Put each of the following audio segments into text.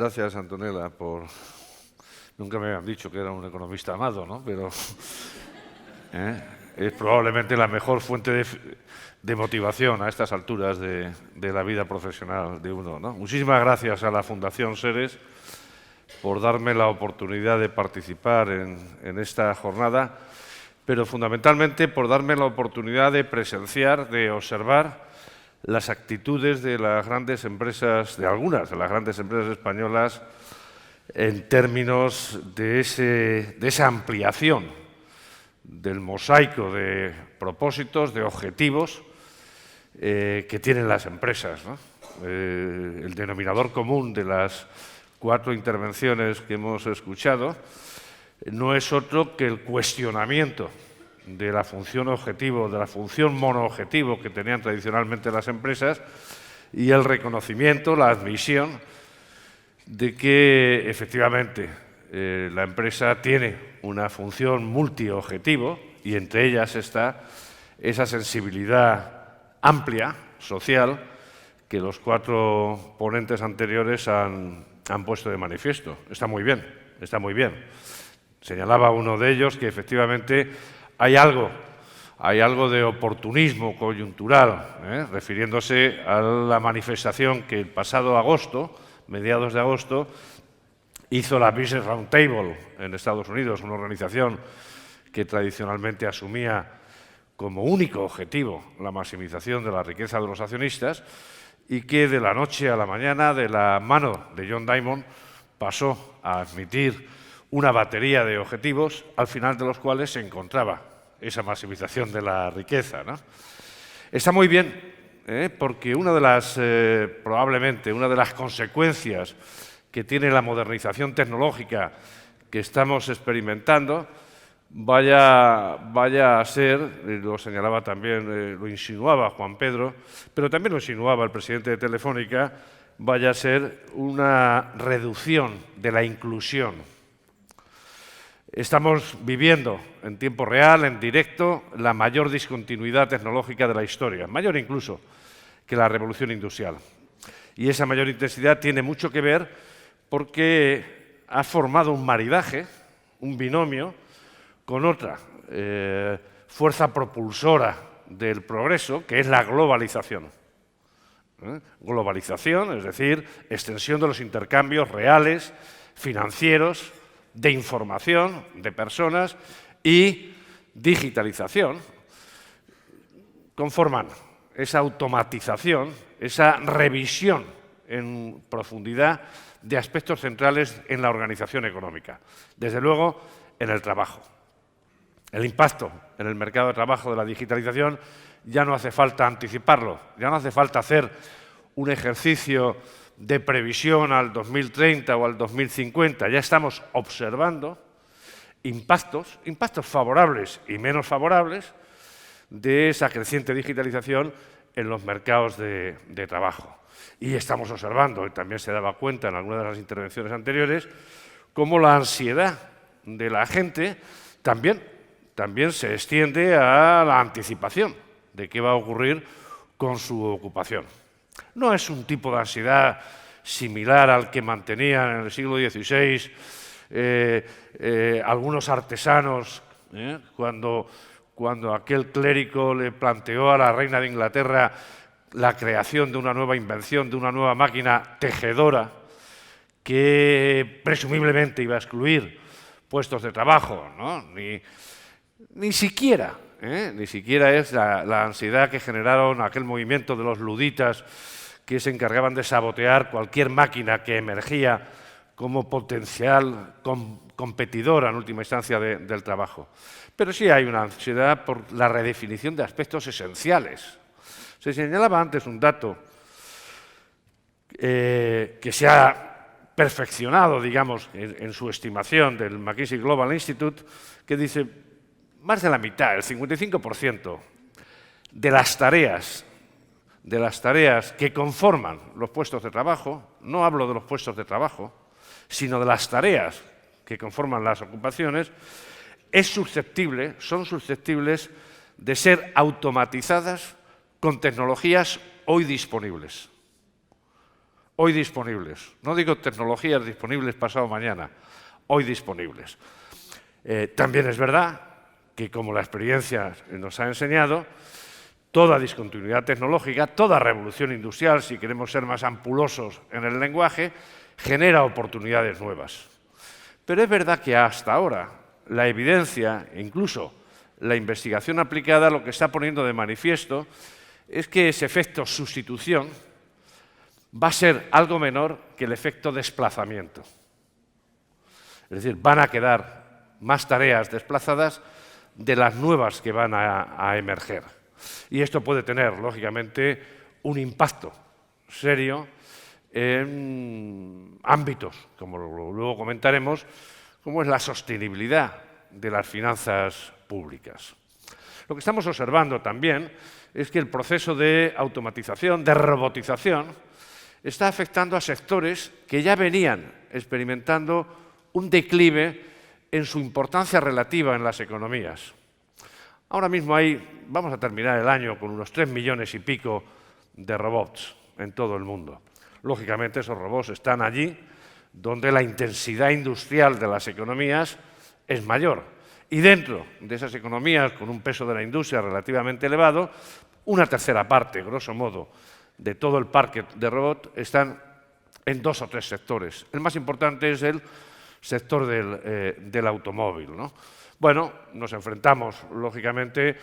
Gracias, Antonella, por... Nunca me habían dicho que era un economista amado, ¿no? Pero es probablemente la mejor fuente de motivación a estas alturas de la vida profesional de uno, ¿no? Muchísimas gracias a la Fundación Seres por darme la oportunidad de participar en esta jornada, pero fundamentalmente por darme la oportunidad de presenciar, de observar las actitudes de las grandes empresas, de algunas de las grandes empresas españolas, en términos de esa ampliación del mosaico de propósitos, de objetivos que tienen las empresas, ¿no? El denominador común de las 4 intervenciones que hemos escuchado no es otro que el cuestionamiento de la función objetivo, de la función monoobjetivo que tenían tradicionalmente las empresas y el reconocimiento, la admisión de que efectivamente la empresa tiene una función multiobjetivo y entre ellas está esa sensibilidad amplia, social, que los 4 ponentes anteriores han puesto de manifiesto. Está muy bien, está muy bien. Señalaba uno de ellos que efectivamente hay algo de oportunismo coyuntural, refiriéndose a la manifestación que el pasado agosto, mediados de agosto, hizo la Business Roundtable en Estados Unidos, una organización que tradicionalmente asumía como único objetivo la maximización de la riqueza de los accionistas y que de la noche a la mañana, de la mano de John Diamond, pasó a admitir una batería de objetivos, al final de los cuales se encontraba esa maximización de la riqueza, ¿no? Está muy bien, porque probablemente una de las consecuencias que tiene la modernización tecnológica que estamos experimentando vaya a ser, lo señalaba también, lo insinuaba Juan Pedro, pero también lo insinuaba el presidente de Telefónica, vaya a ser una reducción de la inclusión. Estamos viviendo en tiempo real, en directo, la mayor discontinuidad tecnológica de la historia, mayor incluso que la revolución industrial. Y esa mayor intensidad tiene mucho que ver porque ha formado un maridaje, un binomio, con otra fuerza propulsora del progreso, que es la globalización. Globalización, es decir, extensión de los intercambios reales, financieros, de información, de personas y digitalización, conforman esa automatización, esa revisión en profundidad de aspectos centrales en la organización económica. Desde luego, en el trabajo. El impacto en el mercado de trabajo de la digitalización ya no hace falta anticiparlo, ya no hace falta hacer un ejercicio de previsión al 2030 o al 2050, ya estamos observando impactos favorables y menos favorables de esa creciente digitalización en los mercados de trabajo. Y estamos observando, y también se daba cuenta en algunas de las intervenciones anteriores, cómo la ansiedad de la gente también se extiende a la anticipación de qué va a ocurrir con su ocupación. No es un tipo de ansiedad similar al que mantenían en el siglo XVI algunos artesanos, cuando aquel clérigo le planteó a la reina de Inglaterra la creación de una nueva invención, de una nueva máquina tejedora que presumiblemente iba a excluir puestos de trabajo, ¿no? Ni siquiera es la ansiedad que generaron aquel movimiento de los luditas que se encargaban de sabotear cualquier máquina que emergía como potencial competidora en última instancia del trabajo. Pero sí hay una ansiedad por la redefinición de aspectos esenciales. Se señalaba antes un dato que se ha perfeccionado, digamos, en su estimación del McKinsey Global Institute, que dice más de la mitad, el 55% de las tareas que conforman los puestos de trabajo, no hablo de los puestos de trabajo, sino de las tareas que conforman las ocupaciones, son susceptibles de ser automatizadas con tecnologías hoy disponibles. hoy disponibles. No digo tecnologías disponibles pasado mañana, hoy disponibles. También es verdad que, como la experiencia nos ha enseñado, toda discontinuidad tecnológica, toda revolución industrial, si queremos ser más ampulosos en el lenguaje, genera oportunidades nuevas. Pero es verdad que hasta ahora la evidencia, e incluso la investigación aplicada, lo que está poniendo de manifiesto es que ese efecto sustitución va a ser algo menor que el efecto desplazamiento. Es decir, van a quedar más tareas desplazadas de las nuevas que van a emerger. Y esto puede tener, lógicamente, un impacto serio en ámbitos, como luego comentaremos, como es la sostenibilidad de las finanzas públicas. Lo que estamos observando también es que el proceso de automatización, de robotización, está afectando a sectores que ya venían experimentando un declive en su importancia relativa en las economías. Ahora mismo vamos a terminar el año con unos 3 millones y pico de robots en todo el mundo. Lógicamente, esos robots están allí donde la intensidad industrial de las economías es mayor. Y dentro de esas economías, con un peso de la industria relativamente elevado, una tercera parte, grosso modo, de todo el parque de robots están en 2 o 3 sectores. El más importante es el sector del automóvil, ¿no? Bueno, nos enfrentamos, lógicamente,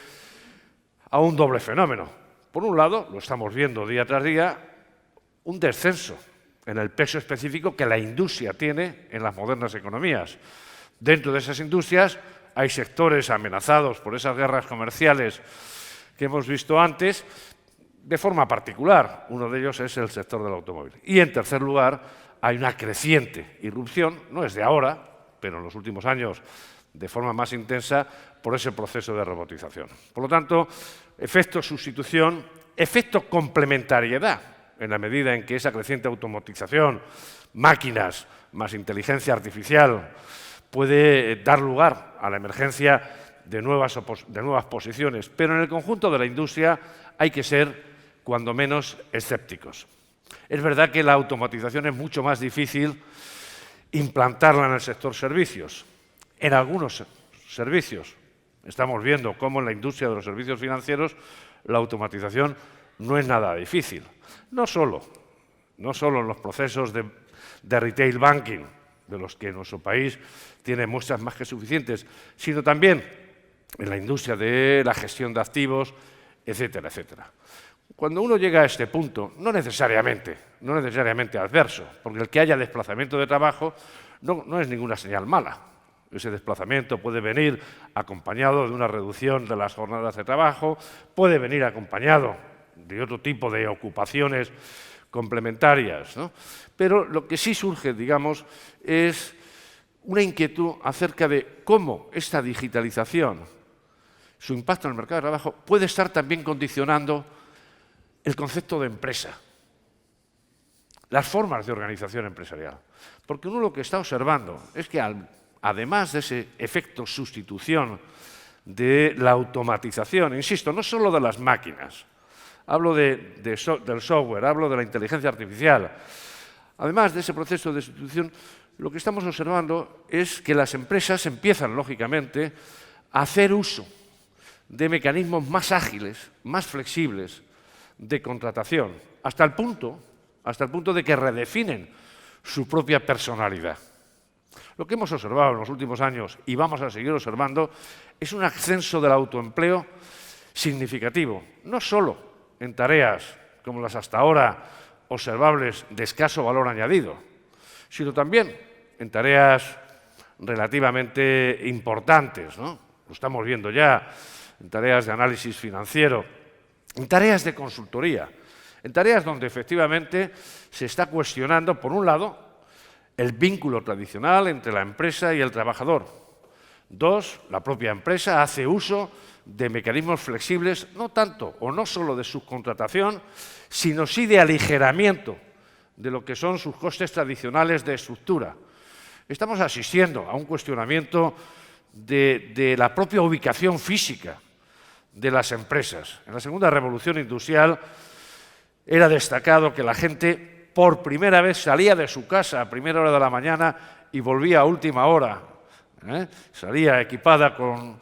a un doble fenómeno. Por un lado, lo estamos viendo día tras día, un descenso en el peso específico que la industria tiene en las modernas economías. Dentro de esas industrias hay sectores amenazados por esas guerras comerciales que hemos visto antes, de forma particular. Uno de ellos es el sector del automóvil. Y, en tercer lugar, hay una creciente irrupción, no es de ahora, pero en los últimos años de forma más intensa, por ese proceso de robotización. Por lo tanto, efecto sustitución, efecto complementariedad, en la medida en que esa creciente automatización, máquinas más inteligencia artificial, puede dar lugar a la emergencia de nuevas posiciones. Pero en el conjunto de la industria hay que ser, cuando menos, escépticos. Es verdad que la automatización es mucho más difícil implantarla en el sector servicios. En algunos servicios estamos viendo cómo en la industria de los servicios financieros la automatización no es nada difícil. No solo en los procesos de retail banking, de los que nuestro país tiene muestras más que suficientes, sino también en la industria de la gestión de activos, etcétera, etcétera. Cuando uno llega a este punto, no necesariamente adverso, porque el que haya desplazamiento de trabajo no es ninguna señal mala. Ese desplazamiento puede venir acompañado de una reducción de las jornadas de trabajo, puede venir acompañado de otro tipo de ocupaciones complementarias, ¿no? Pero lo que sí surge, digamos, es una inquietud acerca de cómo esta digitalización, su impacto en el mercado de trabajo, puede estar también condicionando el concepto de empresa, las formas de organización empresarial. Porque uno lo que está observando es que además de ese efecto sustitución de la automatización, insisto, no solo de las máquinas, hablo del software, hablo de la inteligencia artificial, además de ese proceso de sustitución, lo que estamos observando es que las empresas empiezan, lógicamente, a hacer uso de mecanismos más ágiles, más flexibles de contratación, hasta el punto de que redefinen su propia personalidad. Lo que hemos observado en los últimos años, y vamos a seguir observando, es un ascenso del autoempleo significativo, no solo en tareas como las hasta ahora observables de escaso valor añadido, sino también en tareas relativamente importantes, ¿no? Lo estamos viendo ya en tareas de análisis financiero, en tareas de consultoría, en tareas donde efectivamente se está cuestionando, por un lado, el vínculo tradicional entre la empresa y el trabajador. 2, la propia empresa hace uso de mecanismos flexibles, no tanto o no solo de subcontratación, sino sí de aligeramiento de lo que son sus costes tradicionales de estructura. Estamos asistiendo a un cuestionamiento de la propia ubicación física de las empresas. En la segunda revolución industrial era destacado que la gente por primera vez salía de su casa a primera hora de la mañana y volvía a última hora. Salía equipada con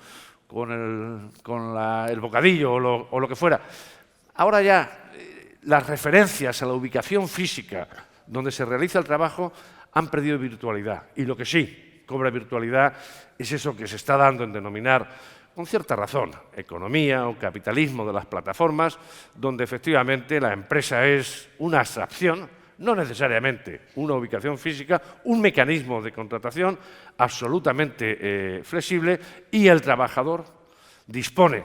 el bocadillo o lo que fuera. Ahora ya las referencias a la ubicación física donde se realiza el trabajo han perdido virtualidad. Y lo que sí cobra virtualidad es eso que se está dando en denominar, con cierta razón, economía o capitalismo de las plataformas, donde efectivamente la empresa es una abstracción, no necesariamente una ubicación física, un mecanismo de contratación absolutamente flexible, y el trabajador dispone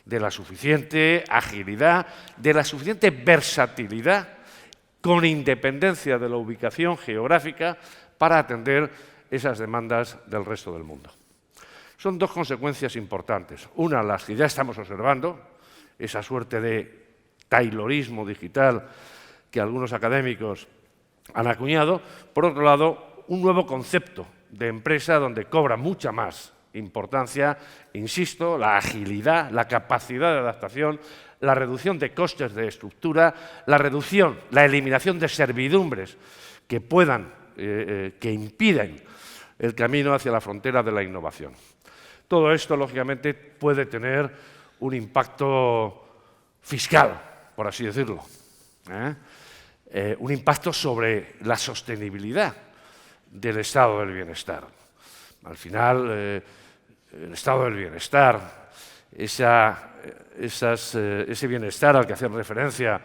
de la suficiente agilidad, de la suficiente versatilidad, con independencia de la ubicación geográfica, para atender esas demandas del resto del mundo. Son dos consecuencias importantes. Una, las que ya estamos observando, esa suerte de taylorismo digital que algunos académicos han acuñado. Por otro lado, un nuevo concepto de empresa donde cobra mucha más importancia, insisto, la agilidad, la capacidad de adaptación, la reducción de costes de estructura, la eliminación de servidumbres que impiden el camino hacia la frontera de la innovación. Todo esto, lógicamente, puede tener un impacto fiscal, por así decirlo, un impacto sobre la sostenibilidad del estado del bienestar. Al final, el estado del bienestar, ese bienestar al que hacían referencia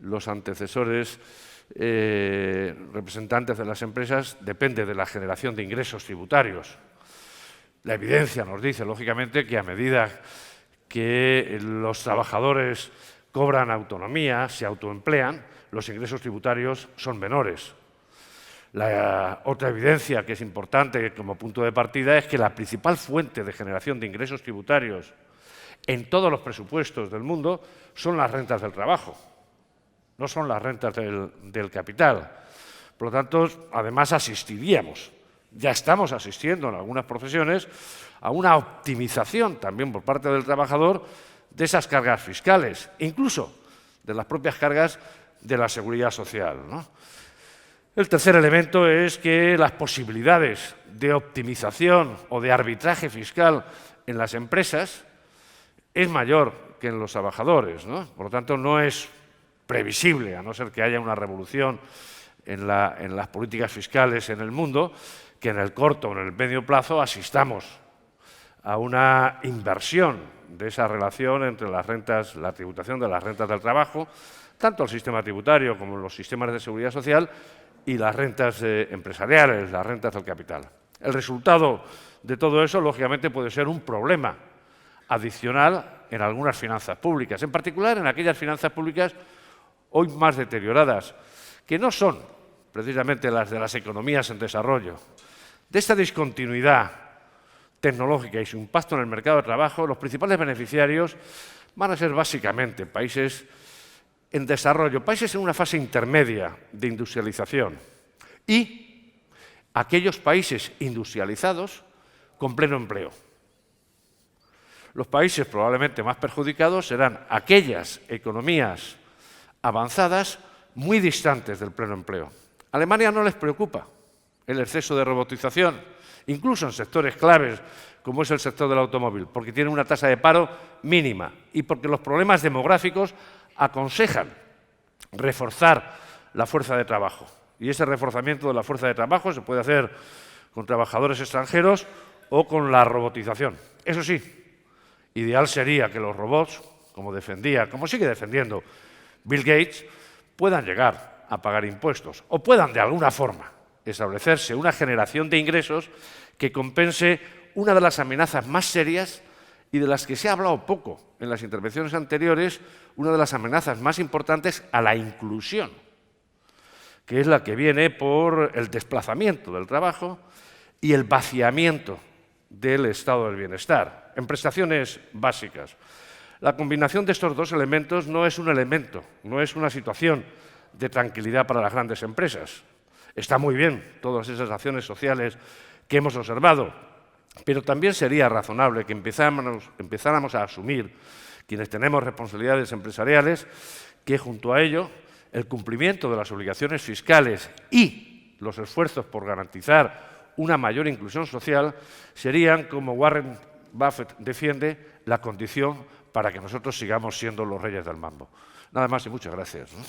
los antecesores representantes de las empresas, depende de la generación de ingresos tributarios. La evidencia nos dice, lógicamente, que a medida que los trabajadores cobran autonomía, se autoemplean, los ingresos tributarios son menores. La otra evidencia que es importante como punto de partida es que la principal fuente de generación de ingresos tributarios en todos los presupuestos del mundo son las rentas del trabajo, no son las rentas del capital. Por lo tanto, además asistiríamos, ya estamos asistiendo en algunas profesiones, a una optimización también por parte del trabajador de esas cargas fiscales, incluso de las propias cargas de la seguridad social, ¿no? El tercer elemento es que las posibilidades de optimización o de arbitraje fiscal en las empresas es mayor que en los trabajadores, ¿no? Por lo tanto, no es previsible, a no ser que haya una revolución en las políticas fiscales en el mundo, que en el corto o en el medio plazo asistamos a una inversión de esa relación entre las rentas, la tributación de las rentas del trabajo, tanto el sistema tributario como los sistemas de seguridad social, y las rentas empresariales, las rentas del capital. El resultado de todo eso, lógicamente, puede ser un problema adicional en algunas finanzas públicas, en particular en aquellas finanzas públicas hoy más deterioradas, que no son precisamente las de las economías en desarrollo. De esta discontinuidad tecnológica y su impacto en el mercado de trabajo, los principales beneficiarios van a ser básicamente países en desarrollo, países en una fase intermedia de industrialización, y aquellos países industrializados con pleno empleo. Los países probablemente más perjudicados serán aquellas economías avanzadas muy distantes del pleno empleo. A Alemania no les preocupa el exceso de robotización, incluso en sectores claves como es el sector del automóvil, porque tiene una tasa de paro mínima y porque los problemas demográficos aconsejan reforzar la fuerza de trabajo. Y ese reforzamiento de la fuerza de trabajo se puede hacer con trabajadores extranjeros o con la robotización. Eso sí, ideal sería que los robots, como sigue defendiendo Bill Gates, puedan llegar a pagar impuestos o puedan de alguna forma establecerse una generación de ingresos que compense una de las amenazas más serias y de las que se ha hablado poco en las intervenciones anteriores, una de las amenazas más importantes a la inclusión, que es la que viene por el desplazamiento del trabajo y el vaciamiento del estado del bienestar, en prestaciones básicas. La combinación de estos dos elementos no es un elemento, no es una situación de tranquilidad para las grandes empresas. Está muy bien todas esas acciones sociales que hemos observado, pero también sería razonable que empezáramos a asumir, quienes tenemos responsabilidades empresariales, que junto a ello el cumplimiento de las obligaciones fiscales y los esfuerzos por garantizar una mayor inclusión social serían, como Warren Buffett defiende, la condición para que nosotros sigamos siendo los reyes del mambo. Nada más y muchas gracias, ¿no?